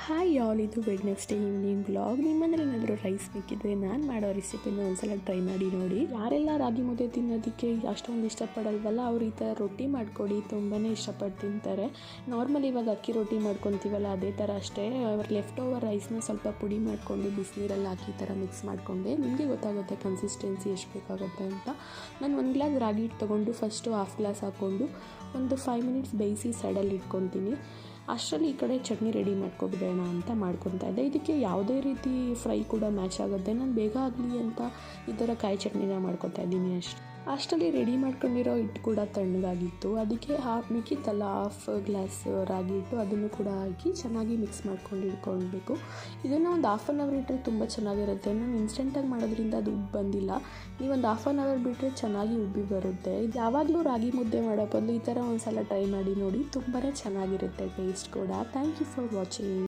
Hi all, ಇದು Wednesday evening vlog. ನಿಮ್ಮ ಮನೇಲಿ ಏನಾದರೂ ರೈಸ್ ಬೇಕಿದ್ರೆ ನಾನು ಮಾಡೋ ರೆಸಿಪಿನ ಒಂದ್ಸಲ ಟ್ರೈ ಮಾಡಿ ನೋಡಿ. ಯಾರೆಲ್ಲ ರಾಗಿ ಮುದ್ದೆ ತಿನ್ನೋದಕ್ಕೆ ಅಷ್ಟೊಂದು ಇಷ್ಟಪಡಲ್ವಲ್ಲ, ಅವ್ರು ಈ ಥರ ರೊಟ್ಟಿ ಮಾಡಿಕೊಡಿ, ತುಂಬಾ ಇಷ್ಟಪಟ್ಟು ತಿಂತಾರೆ. ನಾರ್ಮಲಿ ಇವಾಗ ಅಕ್ಕಿ ರೊಟ್ಟಿ ಮಾಡ್ಕೊತೀವಲ್ಲ, ಅದೇ ಥರ ಅಷ್ಟೇ. ಲೆಫ್ಟ್ ಓವರ್ ರೈಸ್ನ ಸ್ವಲ್ಪ ಪುಡಿ ಮಾಡಿಕೊಂಡು ಬಿಸಿನೀರಲ್ಲಿ ಹಾಕಿ ಈ ಥರ ಮಿಕ್ಸ್ ಮಾಡಿಕೊಂಡೆ. ನಿಮಗೆ ಗೊತ್ತಾಗುತ್ತೆ ಕನ್ಸಿಸ್ಟೆನ್ಸಿ ಎಷ್ಟು ಬೇಕಾಗುತ್ತೆ ಅಂತ. ನಾನು 1 ಗ್ಲಾಸ್ ರಾಗಿ ಹಿಟ್ಟು ತೊಗೊಂಡು ಫಸ್ಟು ಹಾಫ್ ಗ್ಲಾಸ್ ಹಾಕ್ಕೊಂಡು ಒಂದು 5 ಮಿನಿಟ್ಸ್ ಬೇಯಿಸಿ ಸೈಡಲ್ಲಿ ಇಟ್ಕೊತೀನಿ. ಅಷ್ಟರಲ್ಲಿ ಈ ಕಡೆ ಚಟ್ನಿ ರೆಡಿ ಮಾಡ್ಕೊಬಿಡೋಣ ಅಂತ ಮಾಡ್ಕೊತಾ ಇದ್ದೆ. ಇದಕ್ಕೆ ಯಾವುದೇ ರೀತಿ ಫ್ರೈ ಕೂಡ ಮ್ಯಾಚ್ ಆಗುತ್ತೆ. ನಾನು ಬೇಗ ಆಗಲಿ ಅಂತ ಈ ಥರ ಕಾಯಿ ಚಟ್ನಿನ ಮಾಡ್ಕೊತಾ ಇದ್ದೀನಿ ಅಷ್ಟರಲ್ಲಿ ರೆಡಿ ಮಾಡ್ಕೊಂಡಿರೋ ಹಿಟ್ಟು ಕೂಡ ತಣ್ಣಗಾಗಿತ್ತು. ಅದಕ್ಕೆ ಮಿಕ್ಕಿತ್ತಲ್ಲ ಹಾಫ್ ಗ್ಲಾಸ್ ರಾಗಿ ಹಿಟ್ಟು, ಅದನ್ನು ಕೂಡ ಹಾಕಿ ಚೆನ್ನಾಗಿ ಮಿಕ್ಸ್ ಮಾಡ್ಕೊಂಡು ಇಟ್ಕೊಳ್ಬೇಕು. ಇದನ್ನು ಒಂದು ಹಾಫ್ ಆನ್ ಅವರ್ ಇಟ್ಟರೆ ತುಂಬ ಚೆನ್ನಾಗಿರುತ್ತೆ. ನಾನು ಇನ್ಸ್ಟೆಂಟಾಗಿ ಮಾಡೋದ್ರಿಂದ ಅದು ಉಬ್ಬು ಬಂದಿಲ್ಲ. ನೀವೊಂದು ಹಾಫ್ ಆನ್ ಅವರ್ ಬಿಟ್ಟರೆ ಚೆನ್ನಾಗಿ ಉಬ್ಬಿ ಬರುತ್ತೆ. ಇದು ಯಾವಾಗಲೂ ರಾಗಿ ಮುದ್ದೆ ಮಾಡೋ ಬದಲು ಈ ಥರ ಒಂದು ಸಲ ಟ್ರೈ ಮಾಡಿ ನೋಡಿ, ತುಂಬಾ ಚೆನ್ನಾಗಿರುತ್ತೆ ಟೇಸ್ಟ್ ಕೂಡ. Thank you for watching.